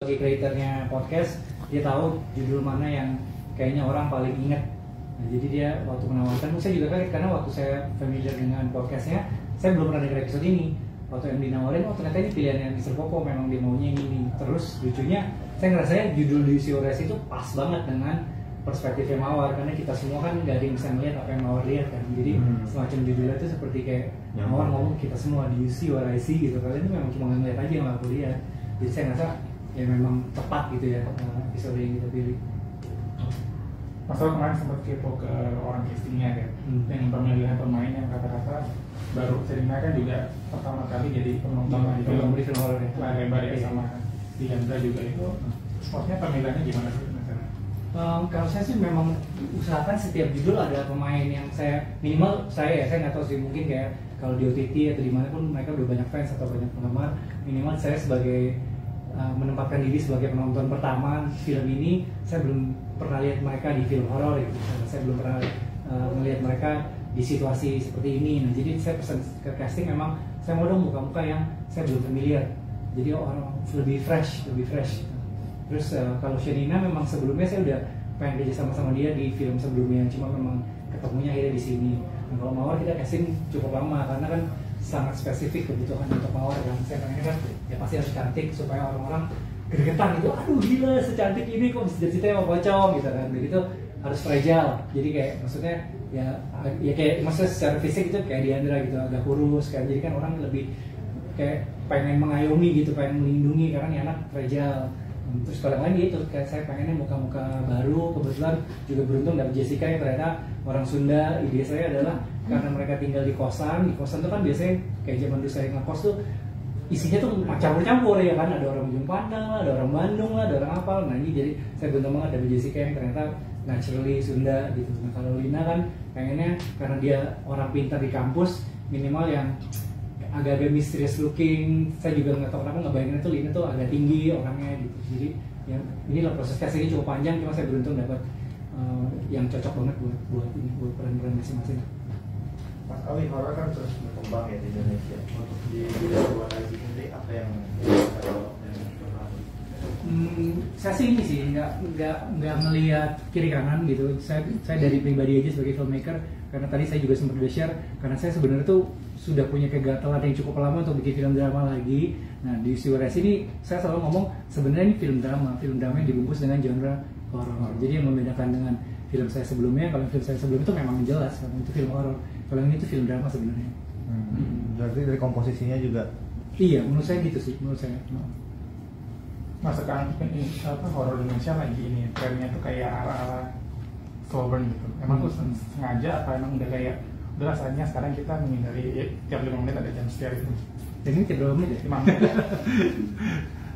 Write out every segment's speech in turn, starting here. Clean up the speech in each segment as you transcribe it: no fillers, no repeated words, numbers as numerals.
Sebagai kreatornya podcast, dia tahu judul mana yang kayaknya orang paling ingat. Nah, jadi dia waktu menawarkan, saya juga kaget karena waktu saya familiar dengan podcastnya, saya belum pernah dengar episode ini. Waktu yang dinawarin, oh ternyata ini pilihan yang Mr. Popo, memang dia maunya ini. Terus lucunya, saya ngerasanya judul di Siores itu pas banget dengan perspektifnya Mawar, karena kita semua kan gak ada yang bisa melihat apa yang Mawar lihat kan. Jadi semacam judulnya itu seperti kayak Mawar ngomong kita semua di you see what I see gitu. Kalian itu memang cuma ngeliat aja yang aku lihat. Jadi saya ngerasa ya memang tepat gitu ya episode yang kita pilih. Masalah kemarin sempat kepo ke orang castingnya kan, yang pemilihan pemain yang kata-kata baru Serina kan juga pertama kali jadi penonton di film horor ya. layar lebar ya, sama Diandra juga itu. Maksudnya pemilihannya gimana sih? Kalau saya sih memang usahakan setiap judul ada pemain yang saya minimal saya nggak tahu sih, mungkin kayak kalau di OTT atau di mana pun mereka udah banyak fans atau banyak penggemar, minimal saya sebagai menempatkan diri sebagai penonton pertama film ini, saya belum pernah lihat mereka di film horor gitu. Saya belum pernah melihat mereka di situasi seperti ini. Nah, jadi saya pesan ke casting memang saya mau dong muka-muka yang saya belum familiar. Jadi orang lebih fresh. Terus kalau Shenina memang sebelumnya saya udah pengen kerja sama dia di film sebelumnya, cuma memang ketemunya akhirnya di sini. Nah, kalau Mawar kita casting cukup lama karena kan sangat spesifik kebutuhan untuk Mawar kan. Saya pengen kan ya pasti harus cantik supaya orang-orang gregetan gitu. Aduh gila secantik ini kok bisa ceritanya sama pocong gitu kan. Begitu harus fragile. Jadi kayak maksudnya ya kayak maksudnya secara fisik itu kayak Diandra gitu agak kurus kan. Jadi kan orang lebih kayak pengen mengayomi gitu, pengen melindungi karena ini anak fragile. Terus kalau yang lain gitu, kayak saya pengennya muka-muka baru. Kebetulan juga beruntung dari Jessica yang ternyata orang Sunda. Ide saya adalah karena mereka tinggal di kosan tuh kan biasanya kayak zaman dulu saya ngekos tuh isinya tuh campur-campur ya kan, ada orang Ujung Pandang lah, ada orang Bandung lah, ada orang apa. Nah ini jadi saya beruntung banget dari Jessica yang ternyata naturally Sunda gitu. Nah kalau Lina kan pengennya karena dia orang pintar di kampus, minimal yang agak-agak mysterious looking. Saya juga nggak tahu kenapa ngebayangin itu Lina tuh agak tinggi orangnya gitu. Jadi ya inilah proses castingnya cukup panjang, cuma saya beruntung dapat yang cocok banget buat peran-peran masing-masing. Mas Awi, horor kan terus berkembang ya di Indonesia. Untuk di bidang luar lagi sendiri apa yang saya sih ini sih nggak ngelihat kiri kanan gitu. Saya dari pribadi aja sebagai filmmaker, karena tadi saya juga sempat share karena saya sebenarnya tuh sudah punya kegatalan yang cukup lama untuk bikin film drama lagi. Nah di Siores ini saya selalu ngomong sebenarnya ini film drama yang dibungkus dengan genre horor. Jadi yang membedakan dengan film saya sebelumnya, kalau film saya sebelum itu memang jelas kalau itu film horor, kalau ini itu film drama sebenarnya. Berarti dari komposisinya juga. Iya, menurut saya gitu sih, menurut saya. Nah sekarang horor Indonesia lagi ini trennya tuh kayak arah slow burn gitu. Emang tuh sengaja apa emang udah kayak udah rasanya sekarang kita menghindari tiap 5 menit ada jump scare itu. Jadi tiap berapa menit ya? 5 menit.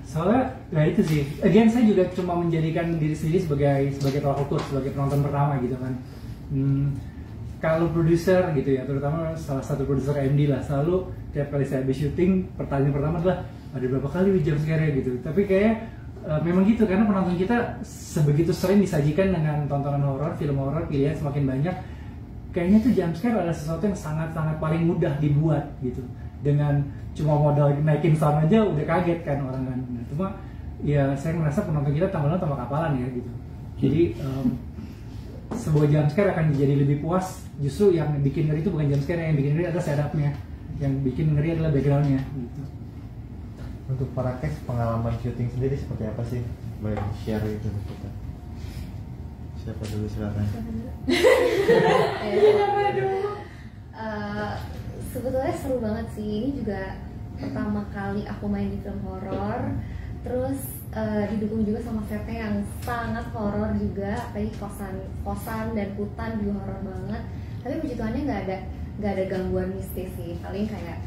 Soalnya ya itu sih, again saya juga cuma menjadikan diri sendiri sebagai tolak ukur, sebagai penonton pertama gitu kan. Kalau produser gitu ya, terutama salah satu produser MD lah, selalu tiap kali saya habis syuting, pertanyaan pertama adalah ada berapa kali jump scare gitu. Tapi kayak memang gitu, karena penonton kita sebegitu sering disajikan dengan tontonan horor, film horor pilihan semakin banyak. Kayaknya tuh jump scare adalah sesuatu yang sangat-sangat paling mudah dibuat gitu. Dengan cuma modal naikin sound aja udah kaget kan orang kan. Nah, cuma ya saya merasa penonton kita tambah kapalan ya gitu. Jadi sebuah jump scare akan jadi lebih puas. Justru yang bikin ngeri itu bukan jump scare, yang bikin ngeri adalah setupnya. Yang bikin ngeri adalah backgroundnya gitu. Untuk para cast, pengalaman syuting sendiri seperti apa sih? Boleh share itu kita. Siapa dulu silakan. Sebetulnya seru banget sih. Ini juga pertama kali aku main di film horor. Terus didukung juga sama setnya yang sangat horor juga. Apalagi kosan dan hutan juga horor banget. Tapi puji Tuhannya nggak ada gangguan mistis sih. Paling kayak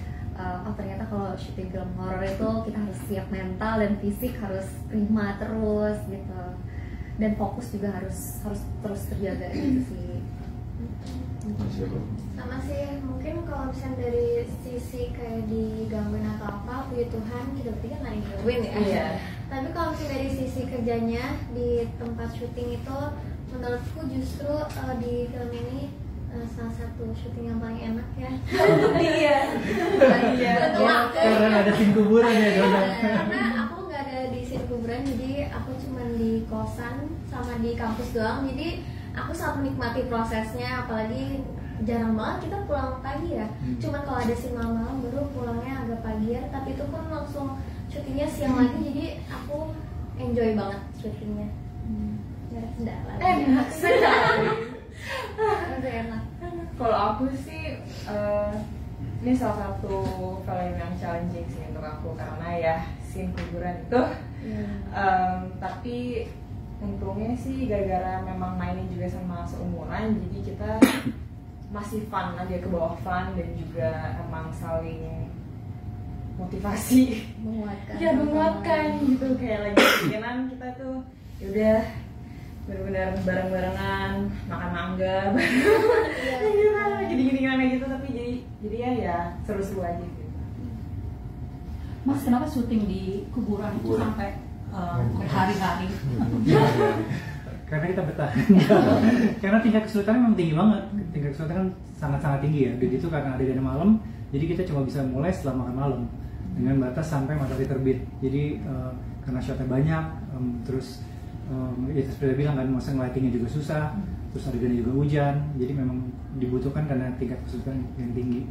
ternyata kalau syuting film horor itu kita harus siap mental dan fisik harus prima terus gitu. Dan fokus juga harus terus terjaga gitu sih. Sama sih, mungkin kalau misalnya dari sisi kayak digangguin atau apa, puji Tuhan kita bertiga nggak digangguin ya. Iya. Tapi kalau misalnya dari sisi kerjanya di tempat syuting itu, menurutku justru di film ini salah satu syuting yang paling enak ya. Iya. Iya. Karena ada scene kuburan ya, Dona. Karena aku nggak ada di scene kuburan, jadi aku cuma di kosan sama di kampus doang. Jadi aku sangat menikmati prosesnya, apalagi jarang banget kita pulang pagi ya. Cuman kalau ada scene malam baru pulangnya agak pagian, tapi itu pun langsung syutingnya siang lagi, jadi aku enjoy banget syutingnya. Enak. Enak. Kalau aku sih ini salah satu film yang challenging sih untuk aku karena ya scene kuburan itu. Tapi untungnya sih gara-gara memang mainin juga sama seumuran, jadi kita masih fun aja, ke bawah fun dan juga emang saling motivasi, menguatkan gitu. Kayak lagi bikinan kita tuh yaudah benar-benar bareng-barengan makan mangga gini-gini gitu, tapi jadi ya seru-seru aja gitu. Mas, kenapa syuting di kuburan itu sampai berhari-hari? Karena kita betah. Karena tingkat kesulitannya memang tinggi banget. Tingkat kesulitan kan sangat-sangat tinggi ya. Dan itu karena adegan malam, jadi kita cuma bisa mulai setelah makan malam dengan batas sampai matahari terbit. Jadi karena shotnya banyak, terus ya seperti bilang kan, masa lightingnya juga susah, terus adegannya juga hujan, jadi memang dibutuhkan karena tingkat kesulitan yang tinggi.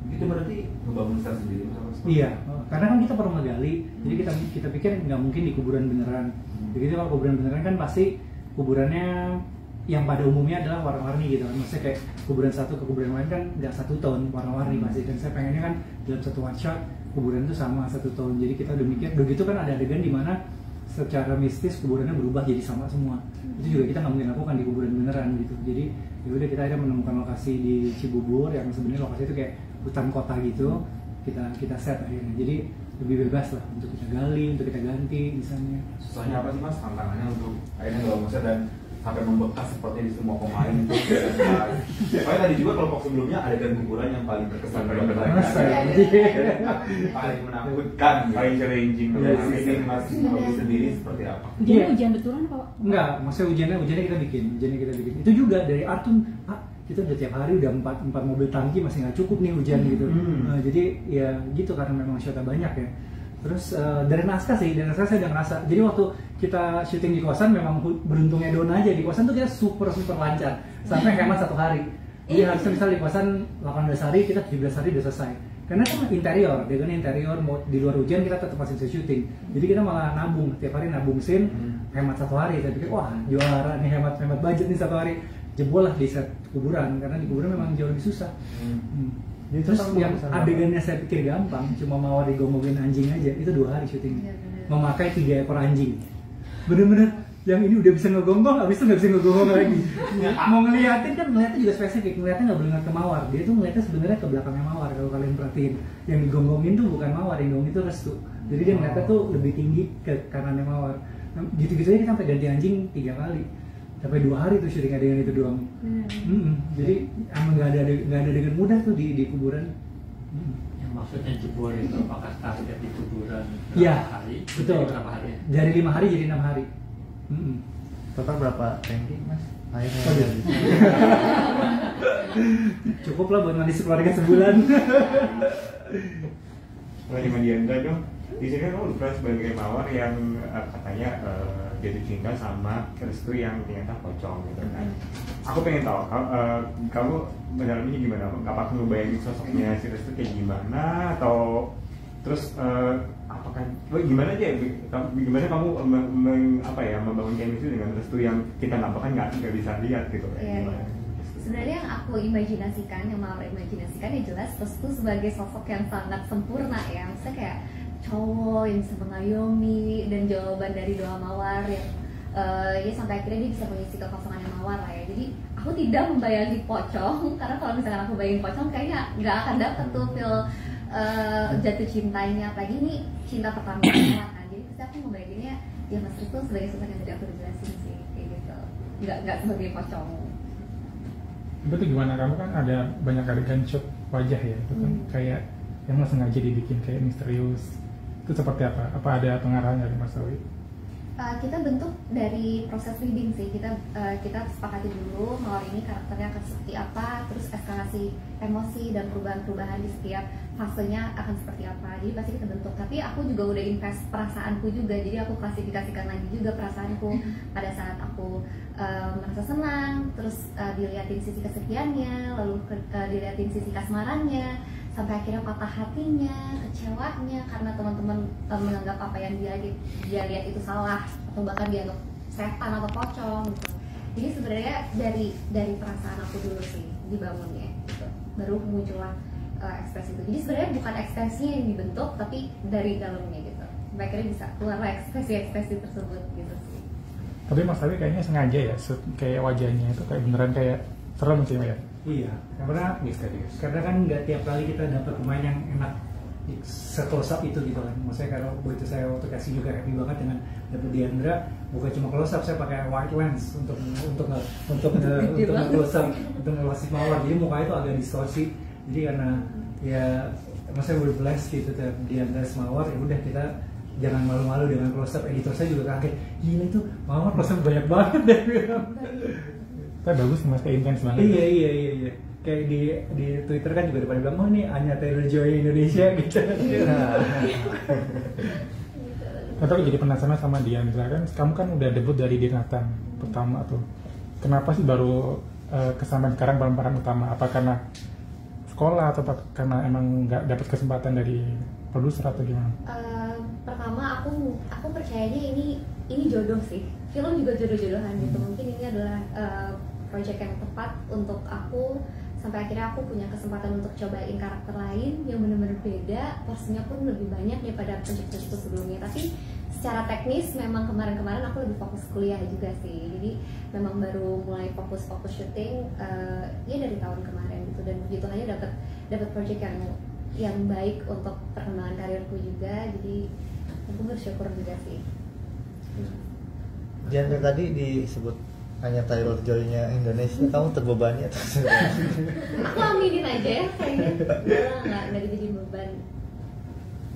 Itu berarti ngebangun set sendiri sama Iya, karena kan kita perlu menggali, jadi kita pikir nggak mungkin di kuburan beneran. Begitu kalau kuburan beneran kan pasti kuburannya yang pada umumnya adalah warna-warni gitu kan. Maksudnya kayak kuburan satu ke kuburan lain kan nggak satu tone warna-warni pasti. Dan saya pengennya kan dalam satu one shot kuburan itu sama satu tone. Jadi kita udah mikir, begitu kan ada adegan di mana secara mistis kuburannya berubah jadi sama semua. Itu juga kita nggak mungkin lakukan di kuburan beneran gitu. Jadi ya udah kita akhirnya menemukan lokasi di Cibubur yang sebenarnya lokasi itu kayak hutan kota gitu. Kita set akhirnya. Jadi lebih bebas lah untuk kita gali, untuk kita ganti misalnya. Susahnya apa sih Mas tantangannya untuk akhirnya ngebangun set dan sampai membekas seperti di semua pemain itu? Soalnya tadi juga kelompok sebelumnya adegan kuburan yang paling berkesan pada mereka, paling menakutkan, paling challenging. Ini Mas Robi sendiri seperti apa? Hujan betulan Pak? Enggak, maksudnya hujannya kita bikin. Itu juga dari Artun, kita udah tiap hari udah 4 mobil tangki masih nggak cukup nih hujan gitu. Jadi ya gitu karena memang shotnya banyak ya. Terus dari naskah saya udah ngerasa. Jadi waktu kita syuting di kosan memang beruntungnya Dona aja, di kosan tuh kita super lancar sampai hemat 1 hari. Jadi harusnya misal di kosan 18 hari, kita 17 hari udah selesai. Karena kan interior, dia interior mau di luar hujan kita tetap masih bisa syuting. Jadi kita malah nabung, tiap hari nabung scene, hemat 1 hari. Saya pikir wah juara nih, hemat budget nih 1 hari. Jebol lah di set kuburan, karena di kuburan memang jauh lebih susah. Terus yang adegannya saya pikir gampang, cuma mau digonggongin anjing aja, itu 2 hari syutingnya. Memakai 3 ekor anjing. Bener-bener yang ini udah bisa ngegonggong, abis itu nggak bisa ngegonggong lagi. Mau ngeliatin kan, ngeliatnya juga spesifik, ngeliatnya nggak boleh ngeliat ke mawar. Dia tuh ngeliatnya sebenarnya ke belakangnya mawar. Kalau kalian perhatiin, yang digonggongin tuh bukan mawar, yang digonggongin itu restu. Jadi dia ngeliatnya tuh lebih tinggi ke kanannya mawar. Nah, gitu-gitu aja kita sampai ganti anjing 3 kali. Sampai 2 hari tuh syuting adegan itu doang. Jadi emang nggak ada adegan mudah tuh di kuburan. Yang maksudnya jebol itu apakah target di kuburan berapa Ya, hari? betul. Jadi berapa hari? Dari 5 hari jadi 6 hari. Total berapa tanki Mas? Airnya? Cukup lah buat mandi sekeluarga sebulan. Lagi Diandra dong. Di sini kan kamu udah sebagai mawar yang katanya jatuh cinta sama Restu yang ternyata pocong gitu kan. Aku pengen tahu kamu benar-benar gimana? Apakah ngebayangin sosoknya si Restu kayak gimana atau terus apakah gimana aja? Gimana kamu membangun chemistry dengan Restu yang kita nampakkan nggak bisa lihat gitu? Gimana? Sebenarnya yang aku imajinasikan, yang mau imajinasikan ya jelas Restu sebagai sosok yang sangat sempurna ya. Maksudnya kayak cowok yang bisa mengayomi dan jawaban dari doa mawar yang ya sampai akhirnya dia bisa mengisi kekosongannya mawar lah ya. Jadi aku tidak membayangi pocong karena kalau misalkan aku bayangin pocong kayaknya nggak akan dapet tuh feel jatuh cintanya, apalagi ini cinta pertama kan. Jadi pasti aku membayanginnya ya Mas Restu sebagai sosok yang tadi aku udah jelasin sih kayak gitu, nggak sebagai pocong. Itu tuh gimana, kamu kan ada banyak adegan shot wajah ya, itu kan kayak yang nggak sengaja dibikin kayak misterius. Itu seperti apa? Apa ada pengarahan dari Mas Robi? Kita bentuk dari proses reading sih. Kita sepakati dulu mawar ini karakternya akan seperti apa, terus eskalasi emosi dan perubahan-perubahan di setiap fasenya akan seperti apa, jadi pasti kita bentuk. Tapi aku juga udah invest perasaanku juga, jadi aku klasifikasikan lagi juga perasaanku pada saat aku merasa senang, terus dilihatin sisi kesepiannya, lalu dilihatin sisi kasmarannya, sampai akhirnya patah hatinya, kecewanya karena teman-teman menganggap apa yang dia lihat itu salah, atau bahkan dianggap setan atau pocong gitu. Jadi sebenarnya dari perasaan aku dulu sih dibangunnya gitu. Baru muncullah ekspresi itu. Jadi sebenarnya bukan ekspresinya yang dibentuk, tapi dari dalamnya gitu. Sampai akhirnya bisa keluarlah ekspresi tersebut gitu sih. Tapi Mas Tawi kayaknya sengaja ya, kayak wajahnya itu kayak beneran kayak serem sih ya. Iya, karena kan nggak tiap kali kita dapat pemain yang enak se-close up itu gitu kan. Maksudnya kalau begitu saya waktu kasih juga happy banget dengan dapat Diandra, bukan cuma close up, saya pakai wide lens untuk close up, untuk ngeluasin mawar. Jadi muka itu agak distorsi. Jadi karena ya maksudnya we're blessed gitu Diandra Mawar, ya udah kita jangan malu-malu dengan close up. Editor saya juga kaget, gila itu mawar close up banyak banget deh. Tapi bagus Mas, kayak intens banget. Iya. Kayak di Twitter kan juga pada bilang, oh ini Anya Taylor-Joy Indonesia gitu. Atau jadi penasaran sama Diandra, kan kamu kan udah debut dari Dirnatan pertama tuh. Kenapa sih baru kesampaian sekarang peran utama? Apa karena sekolah atau karena emang nggak dapat kesempatan dari produser atau gimana? Pertama aku percayanya ini jodoh sih. Film juga jodoh-jodohan gitu. Mungkin ini adalah project yang tepat untuk aku, sampai akhirnya aku punya kesempatan untuk cobain karakter lain yang benar-benar beda, porsinya pun lebih banyak daripada project-project sebelumnya. Tapi secara teknis memang kemarin-kemarin aku lebih fokus kuliah juga sih, jadi memang baru mulai fokus syuting ya dari tahun kemarin gitu. Dan begitu aja dapat project yang baik untuk perkembangan karirku juga, jadi aku bersyukur juga sih. Diandra tadi disebut hanya Taylor-Joy-nya Indonesia, kamu terbebani atau aku aminin aja ya, kayaknya nggak jadi beban.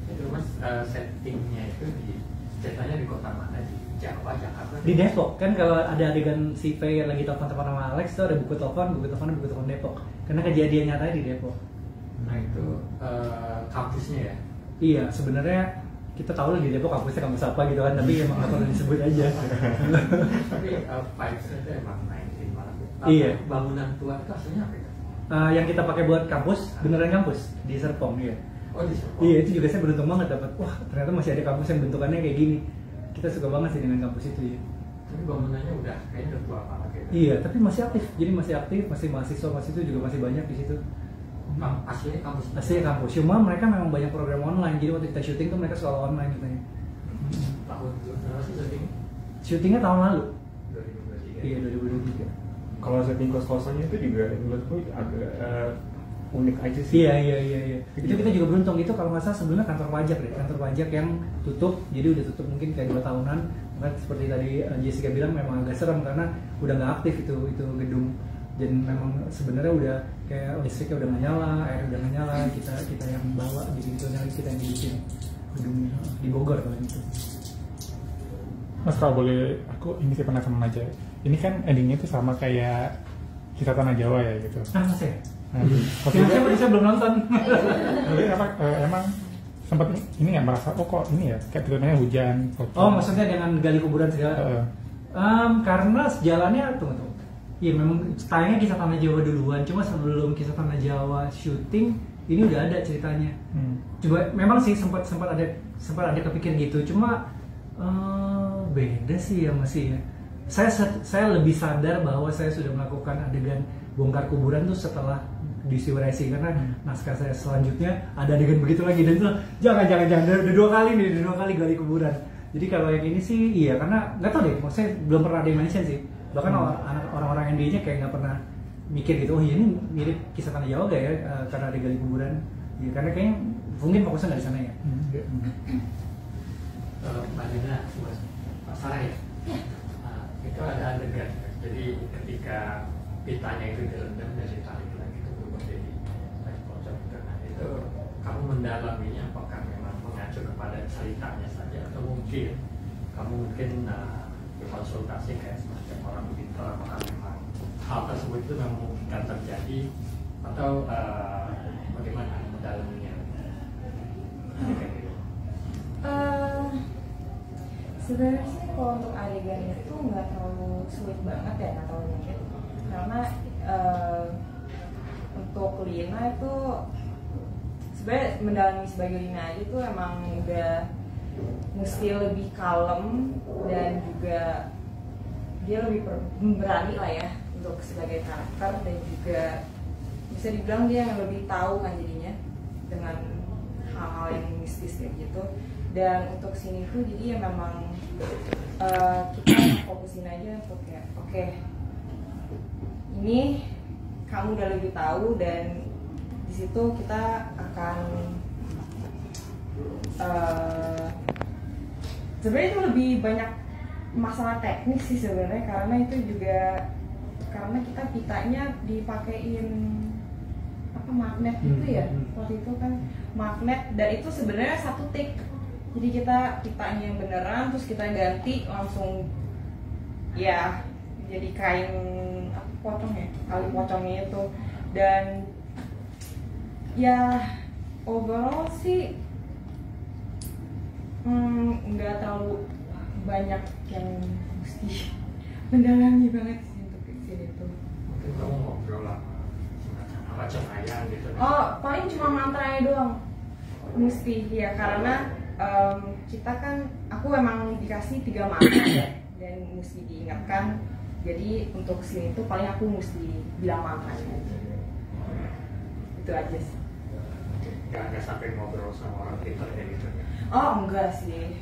Itu Mas, settingnya itu ceritanya di kota mana? Di Jawa, Jakarta? Di Depok kan, kalau ada adegan si Faye lagi telepon sama Alex itu ada buku telepon Depok, karena kejadian nyatanya di Depok. Nah itu kampusnya ya? Iya, sebenarnya kita tahu lah di Depok kampusnya kampus apa gitu kan, tapi emang nggak pernah disebut aja. Tapi vibes-nya itu emang 19 banget. Iya. Bangunan tua itu aslinya apa ya? Yang kita pakai buat kampus, beneran kampus di Serpong ya. Oh di Serpong. Iya, itu juga saya beruntung banget dapat. Wah, ternyata masih ada kampus yang bentukannya kayak gini. Kita suka banget sih dengan kampus itu ya. Tapi bangunannya kayaknya udah tua banget ya. Iya, tapi masih aktif. Jadi masih aktif, masih mahasiswa itu juga masih banyak di situ. Aslinya kampus. Aslinya kampus. Cuma mereka memang banyak program online. Jadi waktu kita syuting tuh mereka selalu online katanya. Tahun berapa sih syuting? Syutingnya tahun lalu. 2023. Iya, 2023. Kalau setting kos-kosannya itu juga menurutku agak unik aja sih. Iya. Itu kita juga beruntung, itu kalau nggak salah sebelumnya kantor pajak yang tutup, jadi udah tutup mungkin kayak 2 tahunan. Maka seperti tadi Jessica bilang memang agak serem karena udah nggak aktif itu gedung. Dan memang sebenarnya udah kayak listriknya udah nggak nyala, air udah nggak nyala, kita yang bawa gitu kita yang bikin gedungnya di Bogor kalau gitu. Mas kalau boleh aku ini sih penasaran aja. Ini kan endingnya itu sama kayak Kisah Tanah Jawa ya gitu. Mas ya? Saya belum nonton. Tapi emang sempat ini nggak merasa kok ini ya kayak tiba-tiba hujan. Oh maksudnya dengan gali kuburan segala? Karena sejalannya tunggu. Iya memang tayangnya Kisah Tanah Jawa duluan, cuma sebelum Kisah Tanah Jawa syuting ini udah ada ceritanya. Coba memang sih sempat ada kepikir gitu, cuma beda sih ya masih ya. Saya lebih sadar bahwa saya sudah melakukan adegan bongkar kuburan tuh setelah di Siwaresi, karena naskah saya selanjutnya ada adegan begitu lagi dan itu jangan udah 2 kali gali kuburan. Jadi kalau yang ini sih iya, karena nggak tahu deh, maksudnya belum pernah ada yang mention sih. Bahkan orang-orang ND-nya kayak nggak pernah mikir gitu, oh ini mirip Kisah Tanah Jawa gak ya karena ada gali kuburan. Ya, karena kayaknya mungkin fokusnya nggak di sana ya. Mbak Dina, Pak Sarah ya? Itu ada adegan, jadi ketika pitanya itu direndam dan ditarik lagi ke berubah jadi pocong itu kamu mendalaminya apakah memang mengacu kepada ceritanya saja atau mungkin kamu berkonsultasi kayak semacam orang pintar apakah memang hal tersebut itu memang mungkin terjadi atau bagaimana mendalaminya? Sebenarnya sih kalau untuk adegan itu nggak terlalu sulit banget ya, nggak terlalu nyakit. Karena untuk Lina itu sebenarnya mendalami sebagai Lina aja tuh emang udah mesti lebih kalem dan juga dia lebih berani lah ya untuk sebagai karakter, dan juga bisa dibilang dia yang lebih tahu kan jadinya dengan hal-hal yang mistis kayak gitu. Dan untuk sini tuh jadi ya memang kita fokusin aja untuk kayak oke, ini kamu udah lebih tahu, dan di situ kita akan sebenarnya itu lebih banyak masalah teknis sih sebenarnya, karena itu juga karena kita pitanya dipakein apa magnet gitu ya, waktu itu kan magnet, dan itu sebenarnya satu take. Jadi kita pitanya yang beneran terus kita ganti langsung ya jadi kain apa pocong ya, kali pocongnya itu. Dan ya overall sih nggak terlalu banyak yang mesti mendalami banget sih untuk sini tuh. Mungkin kamu ngobrol lah sama cahaya gitu. Oh, paling cuma mantranya doang mesti ya, karena kita kan aku emang dikasih 3 mantra ya, dan mesti diingatkan. Jadi untuk sini tuh paling aku mesti bilang mantranya aja. Itu aja sih. Nggak sampai ngobrol sama orang pintar kayak gitu ya? Oh enggak sih,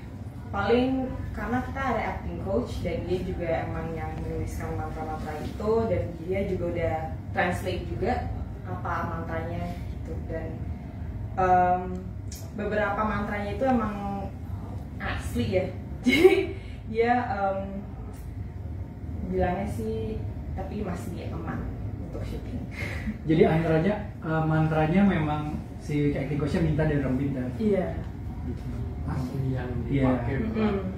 paling karena kita ada acting coach dan dia juga emang yang menuliskan mantra-mantra itu, dan dia juga udah translate juga apa mantranya gitu. Dan beberapa mantranya itu emang asli ya, jadi dia bilangnya sih tapi masih aman untuk syuting. Jadi mantranya memang si acting coachnya minta dari orang pintar. Iya. Asli yang dipakai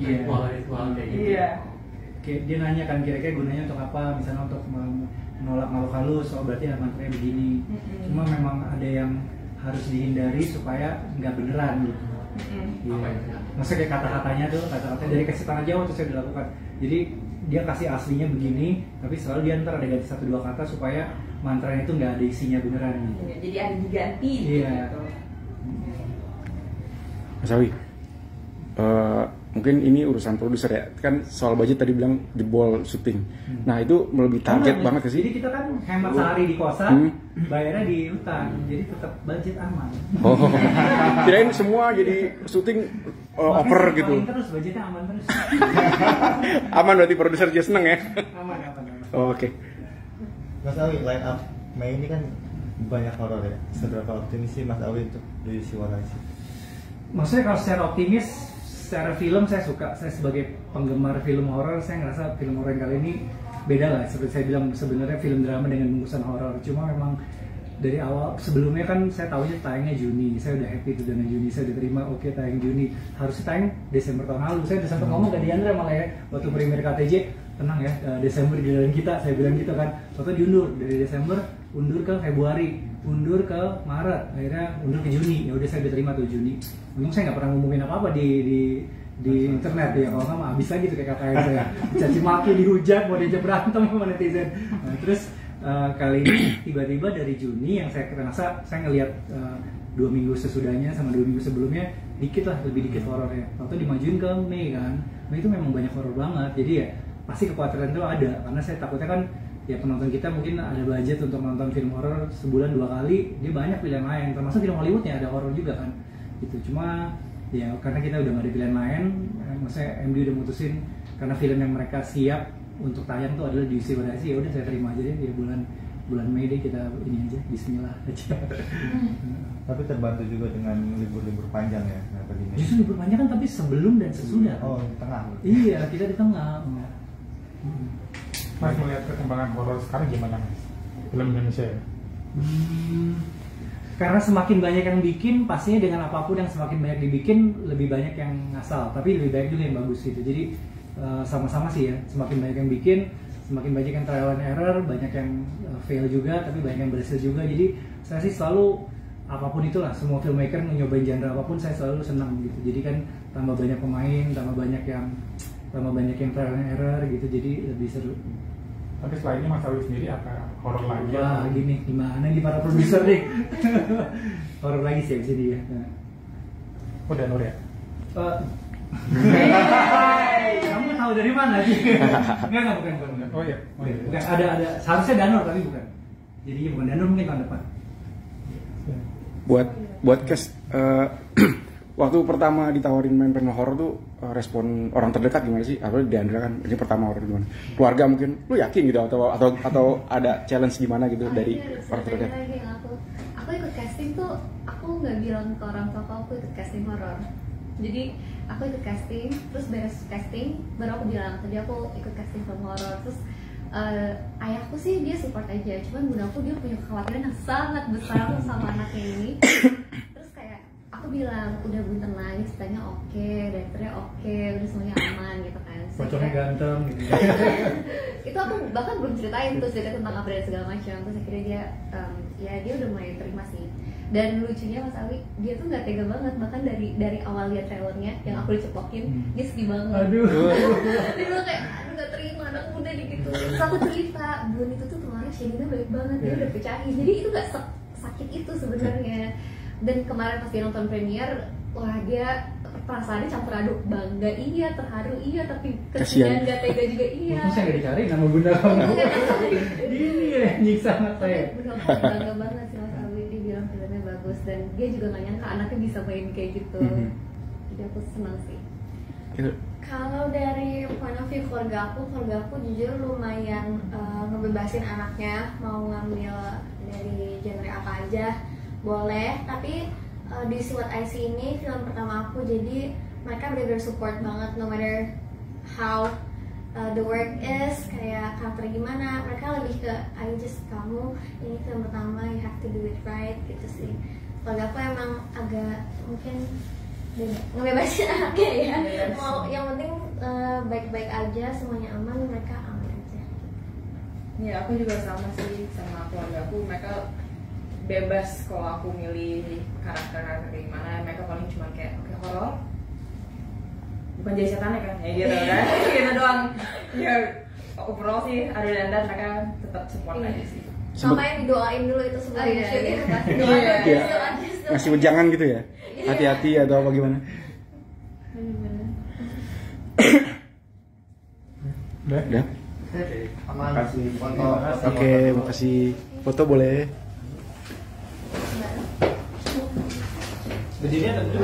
ritual kayak gitu. Iya. Kayak dia nanya kan kira-kira gunanya untuk apa, misalnya untuk menolak makhluk halus, oh berarti mantranya begini. Cuma memang ada yang harus dihindari supaya nggak beneran gitu. Iya. Maksudnya kayak kata-katanya dari kasih tangan Jawa tuh saya dilakukan. Jadi dia kasih aslinya begini, tapi selalu dia ntar ada ganti 1-2 kata supaya mantranya itu nggak ada isinya beneran gitu. Iya, jadi ada diganti. Iya. Gitu. Mas Awi, mungkin ini urusan produser ya, kan soal budget tadi bilang jebol syuting. Nah itu lebih target banget ke sih. Jadi kita kan hemat sehari di kosan, bayarnya di hutan, jadi tetap budget aman. Oh, kirain semua jadi syuting over gitu. Terus budgetnya aman terus. Aman berarti produser juga seneng ya? Aman. Oh, oke. Mas Awi, line up Mei ini kan banyak horor ya. Seberapa optimis sih Mas Awi untuk di Siwalasi? Maksudnya kalau secara optimis, secara film saya suka. Saya sebagai penggemar film horor, saya ngerasa film horor kali ini beda lah. Seperti saya bilang, sebenarnya film drama dengan bungkusan horor. Cuma memang dari awal, sebelumnya kan saya tahunya tayangnya Juni. Saya udah happy tuh dengan Juni, saya udah terima oke tayang Juni. Harusnya tayang Desember tahun lalu. Saya udah sempat ngomong ke Diandra malah ya, waktu premier KTJ, tenang ya, Desember di dalam kita, saya bilang gitu kan. Waktu diundur dari Desember, undur ke Februari, undur ke Maret, akhirnya undur ke Juni. Ya udah saya diterima tuh Juni. Untung saya nggak pernah ngomongin apa-apa di internet ya, kalau nggak mah habis lagi tuh kayak kakak saya, caci maki, dihujat, mau diajak berantem sama netizen. Nah, terus kali ini tiba-tiba dari Juni yang saya ngerasa, saya ngelihat 2 minggu sesudahnya sama 2 minggu sebelumnya dikit lah, lebih dikit horornya. Waktu dimajuin ke Mei kan, Mei itu memang banyak horor banget. Jadi ya pasti kekhawatiran itu ada, karena saya takutnya kan ya penonton kita mungkin ada budget untuk nonton film horor sebulan 2 kali, dia banyak pilihan lain, termasuk film Hollywoodnya ada horor juga kan gitu. Cuma ya karena kita udah gak ada pilihan lain, maksudnya MD udah mutusin karena film yang mereka siap untuk tayang tuh adalah di Siwalasi, ya udah saya terima aja deh, ya bulan Mei deh kita ini aja, Bismillah aja. Tapi terbantu juga dengan libur-libur panjang ya, begini. Justru libur panjang kan, tapi sebelum dan sesudah. Oh, di tengah. Iya, kita di tengah. Mas melihat perkembangan horor sekarang gimana Mas? Film Indonesia ya? Karena semakin banyak yang bikin, pastinya dengan apapun yang semakin banyak dibikin, lebih banyak yang ngasal, tapi lebih banyak juga yang bagus gitu. Jadi sama-sama sih ya, semakin banyak yang bikin, semakin banyak yang trial and error, banyak yang fail juga, tapi banyak yang berhasil juga. Jadi saya sih selalu apapun itulah, semua filmmaker nyobain genre apapun saya selalu senang gitu. Jadi kan tambah banyak pemain, tambah banyak yang trial and error gitu, jadi lebih seru. Tapi selain ini Mas Awi sendiri apa horor lagi? Wah gini, gimana nih para produser nih? Horor lagi sih abis ini ya. Udah Nur ya? Kamu tahu dari mana sih? Enggak, bukan. Oh iya. Bukan, ada seharusnya Danur tapi bukan. Jadinya bukan Danur, mungkin tahun depan. Buat cast waktu pertama ditawarin main film horor tuh respon orang terdekat gimana sih? Apa Diandra kan ini pertama horor gimana? Keluarga mungkin, lu yakin gitu atau ada challenge gimana gitu dari orang terdekat? Aku ikut casting tuh, aku nggak bilang ke orang tua aku ikut casting horor. Jadi aku ikut casting, terus beres casting baru aku bilang tadi aku ikut casting film horor. Terus ayahku sih dia support aja, cuman bunda aku dia punya kekhawatiran yang sangat besar sama anaknya ini. Terus kayak aku bilang udah bun tenang, ceritanya oke, direkturnya oke, udah semuanya aman gitu kan. Pocongnya ganteng gitu. Itu aku bahkan belum ceritain tuh cerita tentang apa dan segala macam. Terus akhirnya dia dia udah mulai terima sih. Dan lucunya Mas Awi, dia tuh nggak tega banget, bahkan dari awal lihat trailernya yang aku dicepokin, dia sedih banget. Aduh. Dia bilang kayak aduh nggak terima anak muda nih gitu. Terus aku cerita, Bun itu tuh kemarin Shenina baik banget, dia udah pecahin. Jadi itu nggak sakit itu sebenarnya. Dan kemarin pas dia nonton premier, wah dia perasaannya campur aduk, bangga iya, terharu iya, tapi kesian nggak tega juga iya. Untung saya nggak dicari nama bunda kamu. Ini ya nyiksa anak saya. Bunda aku bangga banget sih Mas Awi, dia bilang filmnya bagus dan dia juga nggak nyangka anaknya bisa main kayak gitu. Jadi aku senang sih. Kalau dari point of view keluarga aku jujur lumayan ngebebasin anaknya mau ngambil dari genre apa aja boleh, tapi di See What I See ini film pertama aku, jadi mereka benar-benar support banget no matter how the work is, kayak karakter gimana, mereka lebih ke I just kamu ini film pertama, you have to do it right gitu sih. Keluarga aku emang agak mungkin ngebebasin anaknya ya, mau yang penting baik-baik aja, semuanya aman, mereka aman aja. Ya aku juga sama sih sama keluarga aku, mereka bebas kalau aku milih karakter gimana, mereka paling cuma kayak oke horor, bukan jadi setan ya kan, ya gitu kan, gitu doang. Ya overall sih ada dan mereka tetap support aja sih. Sama yang didoain dulu itu sebelum shoot itu kan. Iya. Ngasih wejangan gitu ya. Hati-hati atau apa gimana? Udah. Makasih foto. Oke, makasih. Foto boleh. Berdiri atau duduk?